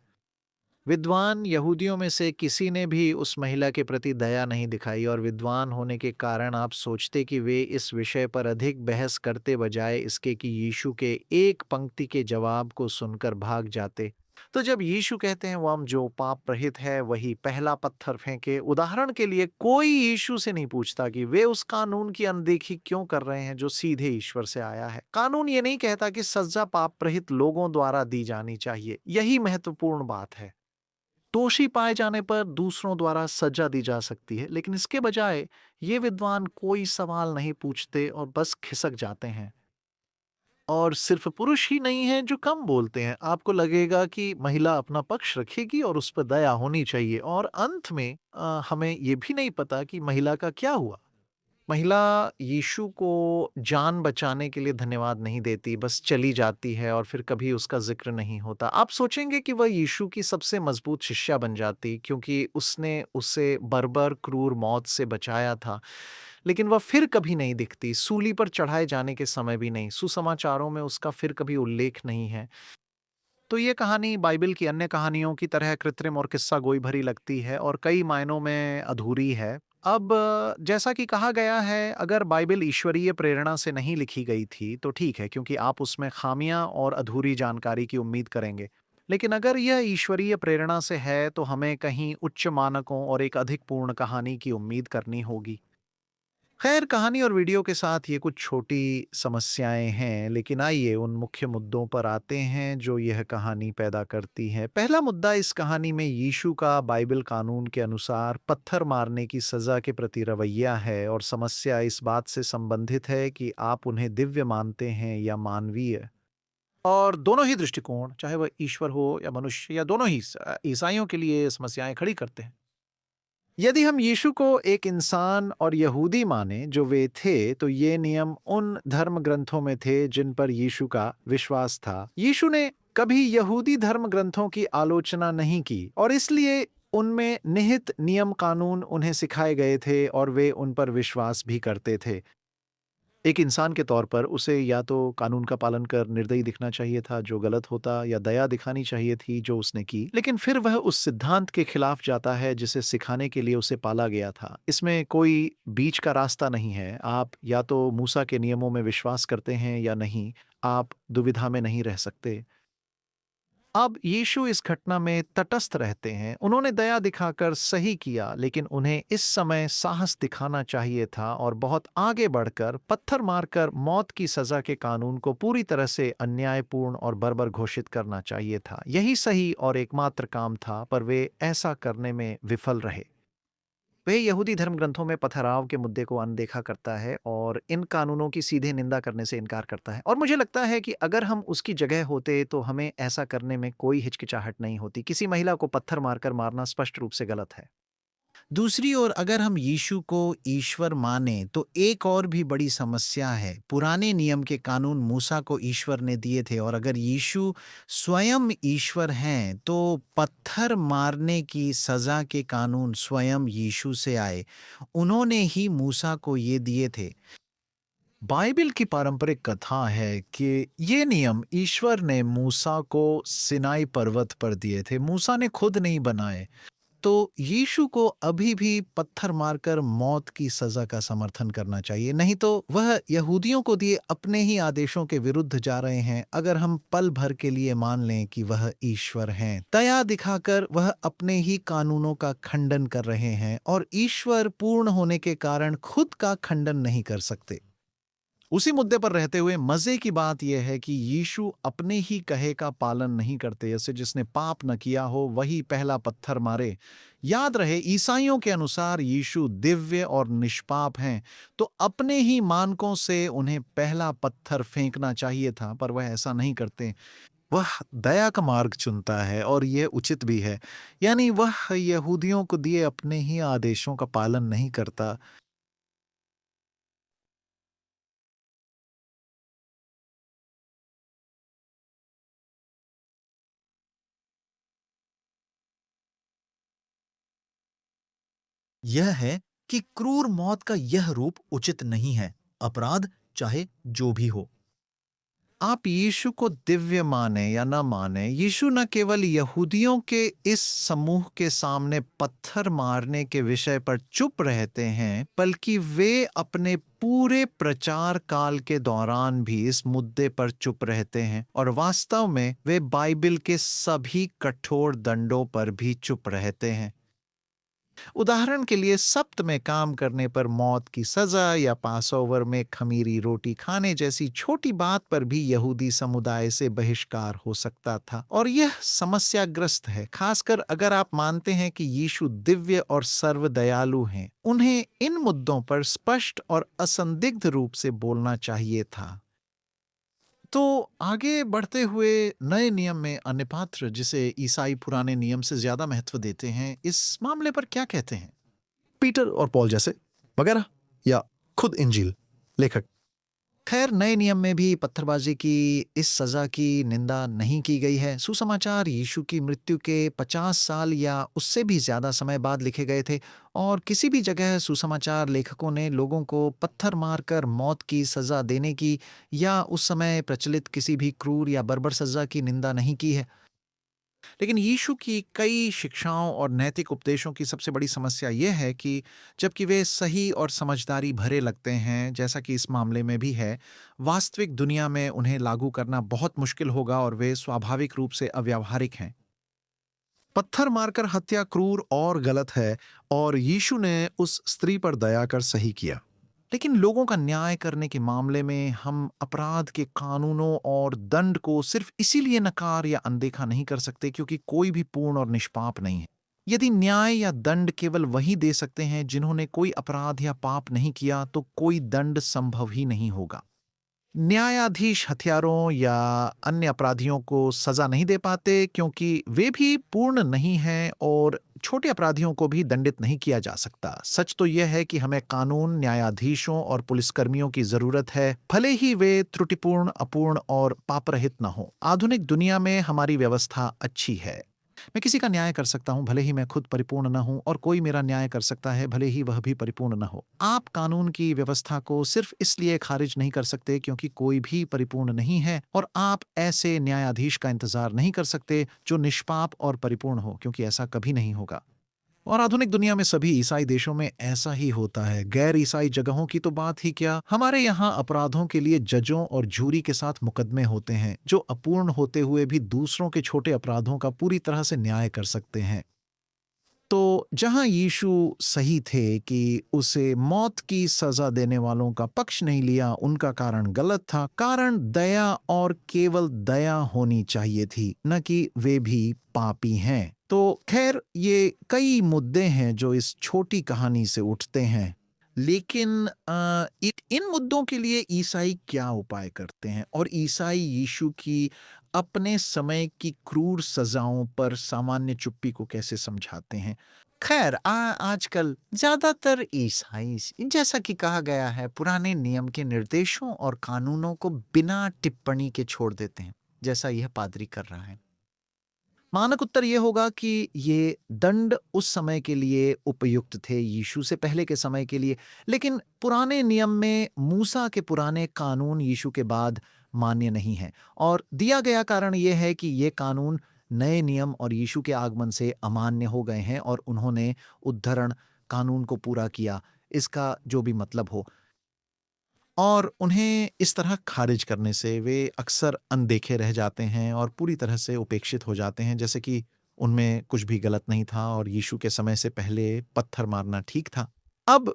विद्वान यहूदियों में से किसी ने भी उस महिला के प्रति दया नहीं दिखाई, और विद्वान होने के कारण आप सोचते कि वे इस विषय पर अधिक बहस करते बजाय इसके कि यीशु के एक पंक्ति के जवाब को सुनकर भाग जाते। तो जब यीशु कहते हैं वह जो पाप रहित है वही पहला पत्थर फेंके, उदाहरण के लिए कोई यीशु से नहीं पूछता कि वे उस कानून की अनदेखी क्यों कर रहे हैं जो सीधे ईश्वर से आया है। कानून ये नहीं कहता कि सजा पाप रहित लोगों द्वारा दी जानी चाहिए, यही महत्वपूर्ण बात है। दोषी पाए जाने पर दूसरों द्वारा सजा दी जा सकती है, लेकिन इसके बजाय ये विद्वान कोई सवाल नहीं पूछते और बस खिसक जाते हैं। और सिर्फ पुरुष ही नहीं हैं जो कम बोलते हैं। आपको लगेगा कि महिला अपना पक्ष रखेगी और उस पर दया होनी चाहिए, और अंत में हमें ये भी नहीं पता कि महिला का क्या हुआ। महिला यीशु को जान बचाने के लिए धन्यवाद नहीं देती, बस चली जाती है और फिर कभी उसका ज़िक्र नहीं होता। आप सोचेंगे कि वह यीशु की सबसे मज़बूत शिष्या बन जाती क्योंकि उसने उसे बर्बर क्रूर मौत से बचाया था, लेकिन वह फिर कभी नहीं दिखती, सूली पर चढ़ाए जाने के समय भी नहीं, सुसमाचारों में उसका फिर कभी उल्लेख नहीं है। तो ये कहानी बाइबल की अन्य कहानियों की तरह कृत्रिम और किस्सा गोई भरी लगती है और कई मायनों में अधूरी है। अब जैसा कि कहा गया है, अगर बाइबल ईश्वरीय प्रेरणा से नहीं लिखी गई थी तो ठीक है, क्योंकि आप उसमें खामियां और अधूरी जानकारी की उम्मीद करेंगे। लेकिन अगर यह ईश्वरीय प्रेरणा से है तो हमें कहीं उच्च मानकों और एक अधिक पूर्ण कहानी की उम्मीद करनी होगी। खैर, कहानी और वीडियो के साथ ये कुछ छोटी समस्याएं हैं, लेकिन आइए उन मुख्य मुद्दों पर आते हैं जो यह कहानी पैदा करती है। पहला मुद्दा इस कहानी में यीशु का बाइबल कानून के अनुसार पत्थर मारने की सज़ा के प्रति रवैया है, और समस्या इस बात से संबंधित है कि आप उन्हें दिव्य मानते हैं या मानवीय। और दोनों ही दृष्टिकोण, चाहे वह ईश्वर हो या मनुष्य या दोनों ही ईसाइयों के लिए समस्याएं खड़ी करते हैं। यदि हम यीशु को एक इंसान और यहूदी माने जो वे थे, तो ये नियम उन धर्म ग्रंथों में थे जिन पर यीशु का विश्वास था। यीशु ने कभी यहूदी धर्म ग्रंथों की आलोचना नहीं की, और इसलिए उनमें निहित नियम कानून उन्हें सिखाए गए थे और वे उन पर विश्वास भी करते थे। एक इंसान के तौर पर उसे या तो कानून का पालन कर निर्दयी दिखना चाहिए था जो गलत होता, या दया दिखानी चाहिए थी जो उसने की, लेकिन फिर वह उस सिद्धांत के खिलाफ जाता है जिसे सिखाने के लिए उसे पाला गया था। इसमें कोई बीच का रास्ता नहीं है। आप या तो मूसा के नियमों में विश्वास करते हैं या नहीं, आप दुविधा में नहीं रह सकते। अब यीशु इस घटना में तटस्थ रहते हैं। उन्होंने दया दिखाकर सही किया, लेकिन उन्हें इस समय साहस दिखाना चाहिए था और बहुत आगे बढ़कर पत्थर मारकर मौत की सजा के कानून को पूरी तरह से अन्यायपूर्ण और बर्बर घोषित करना चाहिए था। यही सही और एकमात्र काम था, पर वे ऐसा करने में विफल रहे। वह यहूदी धर्म ग्रंथों में पथराव के मुद्दे को अनदेखा करता है और इन कानूनों की सीधे निंदा करने से इनकार करता है, और मुझे लगता है कि अगर हम उसकी जगह होते तो हमें ऐसा करने में कोई हिचकिचाहट नहीं होती। किसी महिला को पत्थर मारकर मारना स्पष्ट रूप से गलत है। दूसरी ओर अगर हम यीशु को ईश्वर माने तो एक और भी बड़ी समस्या है। पुराने नियम के कानून मूसा को ईश्वर ने दिए थे, और अगर यीशु स्वयं ईश्वर हैं तो पत्थर मारने की सजा के कानून स्वयं यीशु से आए। उन्होंने ही मूसा को ये दिए थे। बाइबल की पारंपरिक कथा है कि ये नियम ईश्वर ने मूसा को सिनाई पर्वत पर दिए थे, मूसा ने खुद नहीं बनाए। तो यीशु को अभी भी पत्थर मारकर मौत की सजा का समर्थन करना चाहिए, नहीं तो वह यहूदियों को दिए अपने ही आदेशों के विरुद्ध जा रहे हैं। अगर हम पल भर के लिए मान लें कि वह ईश्वर हैं, दया दिखाकर वह अपने ही कानूनों का खंडन कर रहे हैं, और ईश्वर पूर्ण होने के कारण खुद का खंडन नहीं कर सकते। उसी मुद्दे पर रहते हुए मजे की बात यह है कि यीशु अपने ही कहे का पालन नहीं करते। जैसे जिसने पाप न किया हो वही पहला पत्थर मारे। याद रहे, ईसाइयों के अनुसार यीशु दिव्य और निष्पाप हैं, तो अपने ही मानकों से उन्हें पहला पत्थर फेंकना चाहिए था, पर वह ऐसा नहीं करते। वह दया का मार्ग चुनता है और यह उचित भी है। यानी वह यहूदियों को दिए अपने ही आदेशों का पालन नहीं करता। यह है कि क्रूर मौत का यह रूप उचित नहीं है, अपराध चाहे जो भी हो। आप यीशु को दिव्य माने या न माने, यीशु न केवल यहूदियों के इस समूह के सामने पत्थर मारने के विषय पर चुप रहते हैं, बल्कि वे अपने पूरे प्रचार काल के दौरान भी इस मुद्दे पर चुप रहते हैं, और वास्तव में वे बाइबल के सभी कठोर दंडों पर भी चुप रहते हैं। उदाहरण के लिए, सब्त में काम करने पर मौत की सजा या पासओवर में खमीरी रोटी खाने जैसी छोटी बात पर भी यहूदी समुदाय से बहिष्कार हो सकता था, और यह समस्याग्रस्त है, खासकर अगर आप मानते हैं कि यीशु दिव्य और सर्वदयालु हैं। उन्हें इन मुद्दों पर स्पष्ट और असंदिग्ध रूप से बोलना चाहिए था। तो आगे बढ़ते हुए नए नियम में अन्य पात्र, जिसे ईसाई पुराने नियम से ज्यादा महत्व देते हैं, इस मामले पर क्या कहते हैं? पीटर और पॉल जैसे वगैरह, या खुद इंजील लेखक? खैर, नए नियम में भी पत्थरबाजी की इस सजा की निंदा नहीं की गई है। सुसमाचार यीशु की मृत्यु के 50 साल या उससे भी ज्यादा समय बाद लिखे गए थे, और किसी भी जगह सुसमाचार लेखकों ने लोगों को पत्थर मारकर मौत की सजा देने की या उस समय प्रचलित किसी भी क्रूर या बर्बर सजा की निंदा नहीं की है। लेकिन यीशु की कई शिक्षाओं और नैतिक उपदेशों की सबसे बड़ी समस्या यह है कि जबकि वे सही और समझदारी भरे लगते हैं, जैसा कि इस मामले में भी है, वास्तविक दुनिया में उन्हें लागू करना बहुत मुश्किल होगा और वे स्वाभाविक रूप से अव्यावहारिक हैं। पत्थर मारकर हत्या क्रूर और गलत है, और यीशु ने उस स्त्री पर दया कर सही किया। लेकिन लोगों का न्याय करने के मामले में हम अपराध के कानूनों और दंड को सिर्फ इसीलिए नकार या अनदेखा नहीं कर सकते क्योंकि कोई भी पूर्ण और निष्पाप नहीं है। यदि न्याय या दंड केवल वही दे सकते हैं जिन्होंने कोई अपराध या पाप नहीं किया, तो कोई दंड संभव ही नहीं होगा। न्यायाधीश हत्यारों या अन्य अपराधियों को सजा नहीं दे पाते क्योंकि वे भी पूर्ण नहीं हैं, और छोटे अपराधियों को भी दंडित नहीं किया जा सकता। सच तो यह है कि हमें कानून, न्यायाधीशों और पुलिसकर्मियों की जरूरत है, भले ही वे त्रुटिपूर्ण, अपूर्ण और पापरहित न हो। आधुनिक दुनिया में हमारी व्यवस्था अच्छी है। मैं किसी का न्याय कर सकता हूं, भले ही मैं खुद परिपूर्ण न हूं, और कोई मेरा न्याय कर सकता है, भले ही वह भी परिपूर्ण न हो। आप कानून की व्यवस्था को सिर्फ इसलिए खारिज नहीं कर सकते क्योंकि कोई भी परिपूर्ण नहीं है, और आप ऐसे न्यायाधीश का इंतजार नहीं कर सकते जो निष्पाप और परिपूर्ण हो, क्योंकि ऐसा कभी नहीं होगा। और आधुनिक दुनिया में सभी ईसाई देशों में ऐसा ही होता है। गैर ईसाई जगहों की तो बात ही क्या, हमारे यहाँ अपराधों के लिए जजों और जूरी के साथ मुकदमे होते हैं, जो अपूर्ण होते हुए भी दूसरों के छोटे अपराधों का पूरी तरह से न्याय कर सकते हैं। तो जहां यीशु सही थे कि उसे मौत की सजा देने वालों का पक्ष नहीं लिया, उनका कारण गलत था। कारण दया और केवल दया होनी चाहिए थी, न कि वे भी पापी हैं। तो खैर, ये कई मुद्दे हैं जो इस छोटी कहानी से उठते हैं। लेकिन इन मुद्दों के लिए ईसाई क्या उपाय करते हैं, और ईसाई यीशु की अपने समय की क्रूर सजाओं पर सामान्य चुप्पी को कैसे समझाते हैं? खैर, आजकल ज्यादातर ईसाई, जैसा कि कहा गया है, पुराने नियम के निर्देशों और कानूनों को बिना टिप्पणी के छोड़ देते हैं, जैसा यह पादरी कर रहा है। मानक उत्तर यह होगा कि ये दंड उस समय के लिए उपयुक्त थे, यीशु से पहले के समय के लिए, लेकिन पुराने नियम में मूसा के पुराने कानून यीशु के बाद मान्य नहीं है, और दिया गया कारण यह है कि ये कानून नए नियम और यीशु के आगमन से अमान्य हो गए हैं, और उन्होंने उद्धरण कानून को पूरा किया, इसका जो भी मतलब हो, और उन्हें इस तरह खारिज करने से वे अक्सर अनदेखे रह जाते हैं और पूरी तरह से उपेक्षित हो जाते हैं, जैसे कि उनमें कुछ भी गलत नहीं था और यीशु के समय से पहले पत्थर मारना ठीक था। अब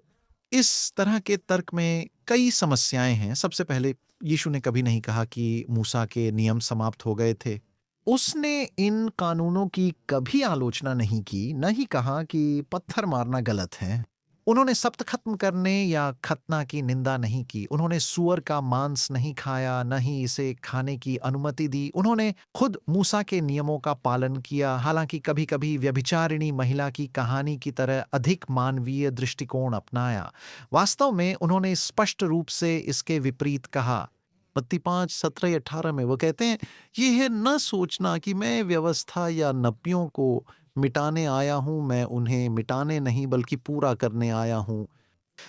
इस तरह के तर्क में कई समस्याएं हैं। सबसे पहले, यीशु ने कभी नहीं कहा कि मूसा के नियम समाप्त हो गए थे। उसने इन कानूनों की कभी आलोचना नहीं की, न ही कहा कि पत्थर मारना गलत है। उन्होंने सब्त खत्म करने या खतना की निंदा नहीं की। उन्होंने सूअर का मांस नहीं खाया, न ही इसे खाने की अनुमति दी। उन्होंने खुद मूसा के नियमों का पालन किया, हालांकि कभी-कभी व्यभिचारिणी महिला की कहानी की तरह अधिक मानवीय दृष्टिकोण अपनाया। वास्तव में उन्होंने स्पष्ट रूप से इसके विपरीत कहा। मत्ती 5:17-18 में वो कहते हैं, ये है न सोचना कि मैं व्यवस्था या नबियों को मिटाने आया हूं, मैं उन्हें मिटाने नहीं बल्कि पूरा करने आया हूं।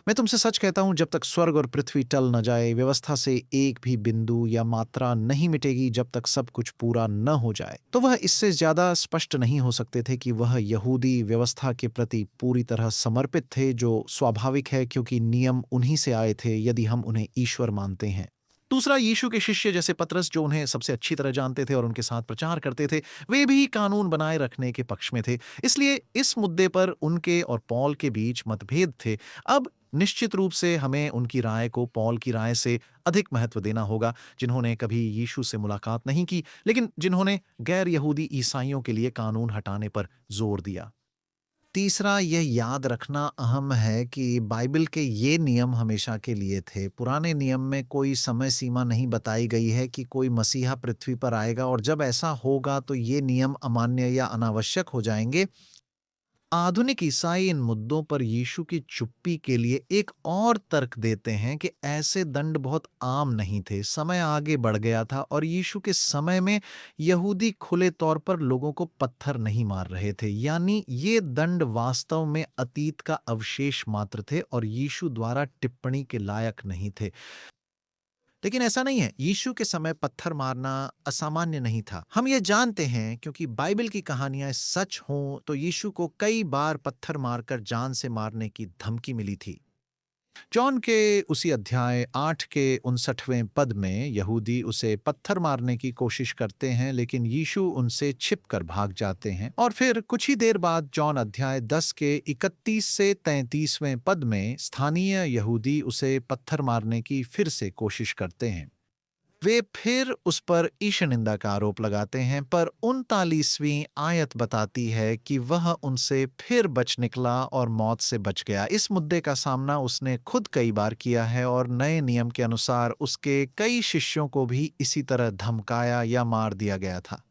मैं तुमसे सच कहता हूं, जब तक स्वर्ग और पृथ्वी टल न जाए, व्यवस्था से एक भी बिंदु या मात्रा नहीं मिटेगी जब तक सब कुछ पूरा न हो जाए। तो वह इससे ज्यादा स्पष्ट नहीं हो सकते थे कि वह यहूदी व्यवस्था के प्रति पूरी तरह समर्पित थे, जो स्वाभाविक है क्योंकि नियम उन्हीं से आए थे यदि हम उन्हें ईश्वर मानते हैं। दूसरा, यीशु के शिष्य जैसे पतरस, जो उन्हें सबसे अच्छी तरह जानते थे और उनके साथ प्रचार करते थे, वे भी कानून बनाए रखने के पक्ष में थे। इसलिए इस मुद्दे पर उनके और पौल के बीच मतभेद थे। अब निश्चित रूप से हमें उनकी राय को पौल की राय से अधिक महत्व देना होगा, जिन्होंने कभी यीशु से मुलाकात नहीं की, लेकिन जिन्होंने गैर यहूदी ईसाइयों के लिए कानून हटाने पर जोर दिया। तीसरा, यह याद रखना अहम है कि बाइबल के ये नियम हमेशा के लिए थे। पुराने नियम में कोई समय सीमा नहीं बताई गई है कि कोई मसीहा पृथ्वी पर आएगा और जब ऐसा होगा तो ये नियम अमान्य या अनावश्यक हो जाएंगे। आधुनिक ईसाई इन मुद्दों पर यीशु की चुप्पी के लिए एक और तर्क देते हैं कि ऐसे दंड बहुत आम नहीं थे। समय आगे बढ़ गया था और यीशु के समय में यहूदी खुले तौर पर लोगों को पत्थर नहीं मार रहे थे। यानी ये दंड वास्तव में अतीत का अवशेष मात्र थे और यीशु द्वारा टिप्पणी के लायक नहीं थे। लेकिन ऐसा नहीं है, यीशु के समय पत्थर मारना असामान्य नहीं था। हम ये जानते हैं क्योंकि बाइबल की कहानियां सच हों तो यीशु को कई बार पत्थर मारकर जान से मारने की धमकी मिली थी। जॉन के उसी अध्याय 8 के 59वें पद में यहूदी उसे पत्थर मारने की कोशिश करते हैं, लेकिन यीशु उनसे छिपकर भाग जाते हैं। और फिर कुछ ही देर बाद जॉन अध्याय 10 के 31 से 33वें पद में स्थानीय यहूदी उसे पत्थर मारने की फिर से कोशिश करते हैं। वे फिर उस पर ईश निंदा का आरोप लगाते हैं, पर 39वीं आयत बताती है कि वह उनसे फिर बच निकला और मौत से बच गया। इस मुद्दे का सामना उसने खुद कई बार किया है और नए नियम के अनुसार उसके कई शिष्यों को भी इसी तरह धमकाया या मार दिया गया था।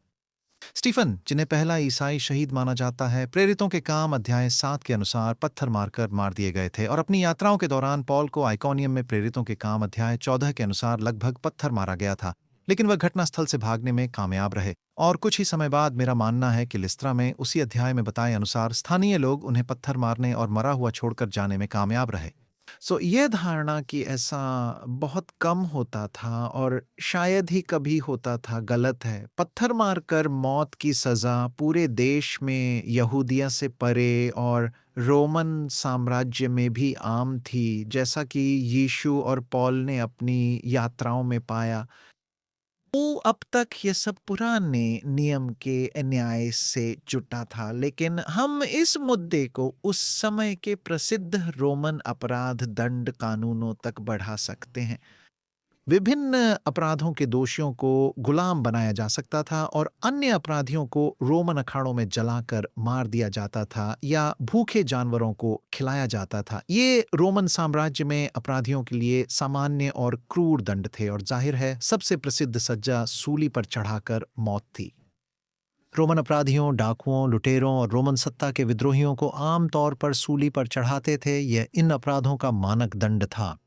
स्टीफन, जिन्हें पहला ईसाई शहीद माना जाता है, प्रेरितों के काम अध्याय 7 के अनुसार पत्थर मारकर मार दिए गए थे और अपनी यात्राओं के दौरान पौल को आइकोनियम में प्रेरितों के काम अध्याय 14 के अनुसार लगभग पत्थर मारा गया था, लेकिन वह घटनास्थल से भागने में कामयाब रहे। और कुछ ही समय बाद मेरा मानना है कि लिस्त्रा में उसी अध्याय में बताए अनुसार स्थानीय लोग उन्हें पत्थर मारने और मरा हुआ छोड़कर जाने में कामयाब रहे। यह धारणा कि ऐसा बहुत कम होता था और शायद ही कभी होता था गलत है। पत्थर मारकर मौत की सजा पूरे देश में यहूदिया से परे और रोमन साम्राज्य में भी आम थी, जैसा कि यीशु और पौल ने अपनी यात्राओं में पाया। वो अब तक ये सब पुराने नियम के न्याय से जुटा था, लेकिन हम इस मुद्दे को उस समय के प्रसिद्ध रोमन अपराध दंड कानूनों तक बढ़ा सकते हैं। विभिन्न अपराधों के दोषियों को गुलाम बनाया जा सकता था और अन्य अपराधियों को रोमन अखाड़ों में जलाकर मार दिया जाता था या भूखे जानवरों को खिलाया जाता था। ये रोमन साम्राज्य में अपराधियों के लिए सामान्य और क्रूर दंड थे और जाहिर है सबसे प्रसिद्ध सज्जा सूली पर चढ़ाकर मौत थी। रोमन अपराधियों, डाकुओं, लुटेरों और रोमन सत्ता के विद्रोहियों को आम तौर पर सूली पर चढ़ाते थे। यह इन अपराधों का मानक दंड था।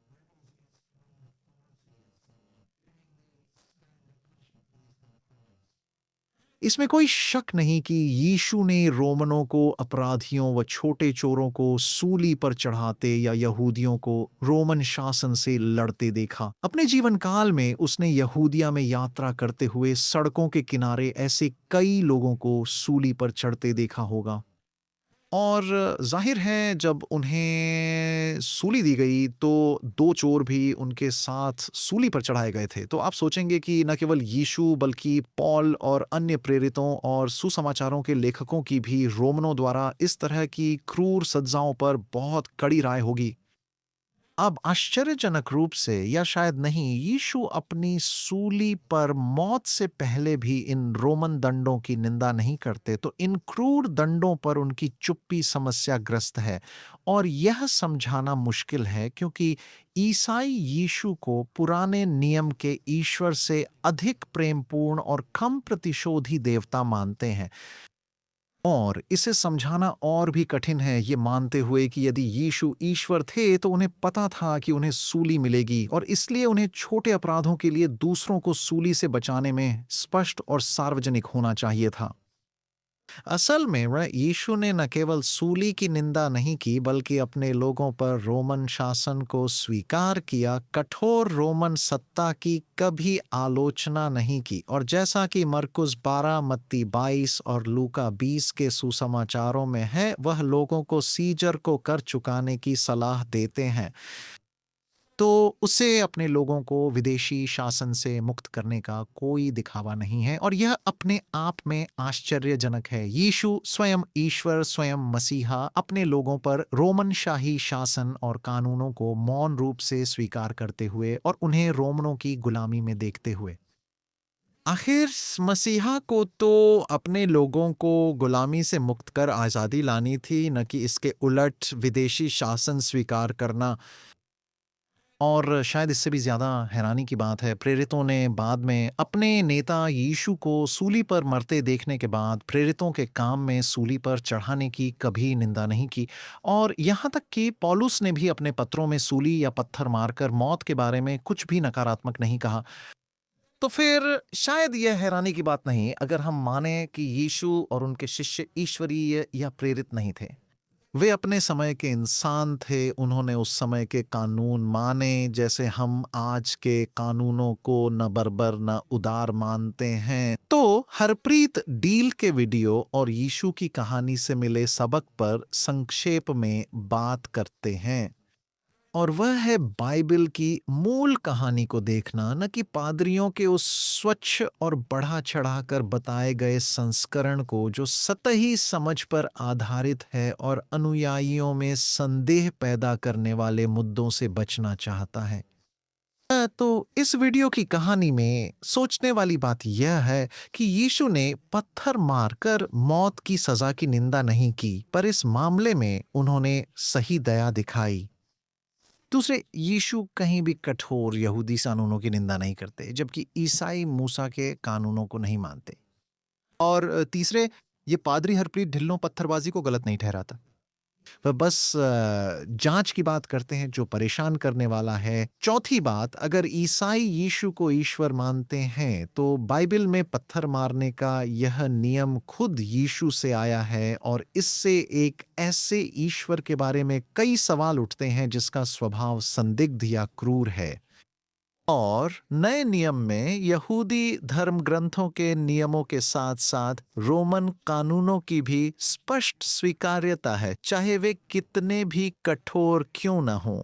इसमें कोई शक नहीं कि यीशु ने रोमनों को अपराधियों व छोटे चोरों को सूली पर चढ़ाते या यहूदियों को रोमन शासन से लड़ते देखा। अपने जीवन काल में उसने यहूदिया में यात्रा करते हुए सड़कों के किनारे ऐसे कई लोगों को सूली पर चढ़ते देखा होगा। और जाहिर है जब उन्हें सूली दी गई तो दो चोर भी उनके साथ सूली पर चढ़ाए गए थे। तो आप सोचेंगे कि न केवल यीशु बल्कि पौल और अन्य प्रेरितों और सुसमाचारों के लेखकों की भी रोमनों द्वारा इस तरह की क्रूर सजाओं पर बहुत कड़ी राय होगी। अब आश्चर्यजनक रूप से या शायद नहीं, यीशु अपनी सूली पर मौत से पहले भी इन रोमन दंडों की निंदा नहीं करते। तो इन क्रूर दंडों पर उनकी चुप्पी समस्याग्रस्त है और यह समझाना मुश्किल है क्योंकि ईसाई यीशु को पुराने नियम के ईश्वर से अधिक प्रेमपूर्ण और कम प्रतिशोधी देवता मानते हैं। और इसे समझाना और भी कठिन है, ये मानते हुए कि यदि यीशु ईश्वर थे तो उन्हें पता था कि उन्हें सूली मिलेगी और इसलिए उन्हें छोटे अपराधों के लिए दूसरों को सूली से बचाने में स्पष्ट और सार्वजनिक होना चाहिए था। असल में यीशु ने न केवल सूली की निंदा नहीं की बल्कि अपने लोगों पर रोमन शासन को स्वीकार किया, कठोर रोमन सत्ता की कभी आलोचना नहीं की। और जैसा कि मरकुस 12, मत्ती 22 और लूका 20 के सुसमाचारों में है, वह लोगों को सीजर को कर चुकाने की सलाह देते हैं। तो उसे अपने लोगों को विदेशी शासन से मुक्त करने का कोई दिखावा नहीं है और यह अपने आप में आश्चर्यजनक है। यीशु स्वयं ईश्वर, स्वयं मसीहा, अपने लोगों पर रोमन शाही शासन और कानूनों को मौन रूप से स्वीकार करते हुए और उन्हें रोमनों की गुलामी में देखते हुए। आखिर मसीहा को तो अपने लोगों को गुलामी से मुक्त कर आज़ादी लानी थी, न कि इसके उलट विदेशी शासन स्वीकार करना। और शायद इससे भी ज़्यादा हैरानी की बात है, प्रेरितों ने बाद में अपने नेता यीशु को सूली पर मरते देखने के बाद प्रेरितों के काम में सूली पर चढ़ाने की कभी निंदा नहीं की। और यहाँ तक कि पौलुस ने भी अपने पत्रों में सूली या पत्थर मारकर मौत के बारे में कुछ भी नकारात्मक नहीं कहा। तो फिर शायद यह हैरानी की बात नहीं अगर हम माने कि यीशु और उनके शिष्य ईश्वरीय या प्रेरित नहीं थे। वे अपने समय के इंसान थे, उन्होंने उस समय के कानून माने जैसे हम आज के कानूनों को न बर्बर न उदार मानते हैं। तो हरप्रीत डील के वीडियो और यीशु की कहानी से मिले सबक पर संक्षेप में बात करते हैं और वह है बाइबल की मूल कहानी को देखना, न कि पादरियों के उस स्वच्छ और बढ़ा चढ़ाकर बताए गए संस्करण को जो सतही समझ पर आधारित है और अनुयायियों में संदेह पैदा करने वाले मुद्दों से बचना चाहता है। तो इस वीडियो की कहानी में सोचने वाली बात यह है कि यीशु ने पत्थर मारकर मौत की सजा की निंदा नहीं की, पर इस मामले में उन्होंने सही दया दिखाई। दूसरे, यीशु कहीं भी कठोर यहूदी कानूनों की निंदा नहीं करते, जबकि ईसाई मूसा के कानूनों को नहीं मानते। और तीसरे, ये पादरी हरप्रीत ढिल्लों पत्थरबाजी को गलत नहीं ठहराता। वह बस जांच की बात करते हैं जो परेशान करने वाला है। चौथी बात, अगर ईसाई यीशु को ईश्वर मानते हैं तो बाइबल में पत्थर मारने का यह नियम खुद यीशु से आया है और इससे एक ऐसे ईश्वर के बारे में कई सवाल उठते हैं जिसका स्वभाव संदिग्ध या क्रूर है। और नए नियम में यहूदी धर्म ग्रंथों के नियमों के साथ साथ रोमन कानूनों की भी स्पष्ट स्वीकार्यता है, चाहे वे कितने भी कठोर क्यों न हों।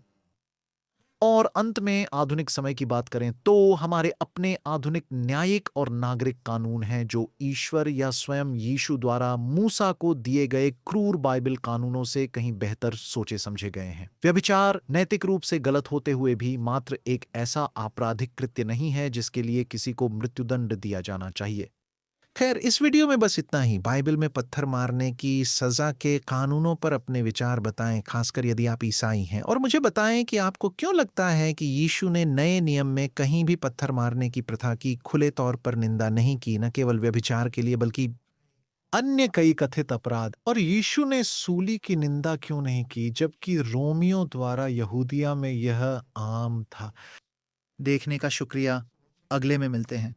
और अंत में आधुनिक समय की बात करें तो हमारे अपने आधुनिक न्यायिक और नागरिक कानून हैं जो ईश्वर या स्वयं यीशु द्वारा मूसा को दिए गए क्रूर बाइबल कानूनों से कहीं बेहतर सोचे समझे गए हैं। व्यभिचार नैतिक रूप से गलत होते हुए भी मात्र एक ऐसा आपराधिक कृत्य नहीं है जिसके लिए किसी को मृत्युदंड दिया जाना चाहिए। खैर, इस वीडियो में बस इतना ही। बाइबल में पत्थर मारने की सजा के कानूनों पर अपने विचार बताएं, खासकर यदि आप ईसाई हैं, और मुझे बताएं कि आपको क्यों लगता है कि यीशु ने नए नियम में कहीं भी पत्थर मारने की प्रथा की खुले तौर पर निंदा नहीं की, न केवल व्यभिचार के लिए बल्कि अन्य कई कथित अपराध। और यीशु ने सूली की निंदा क्यों नहीं की जबकि रोमियों द्वारा यहूदिया में यह आम था। देखने का शुक्रिया। अगले में मिलते हैं।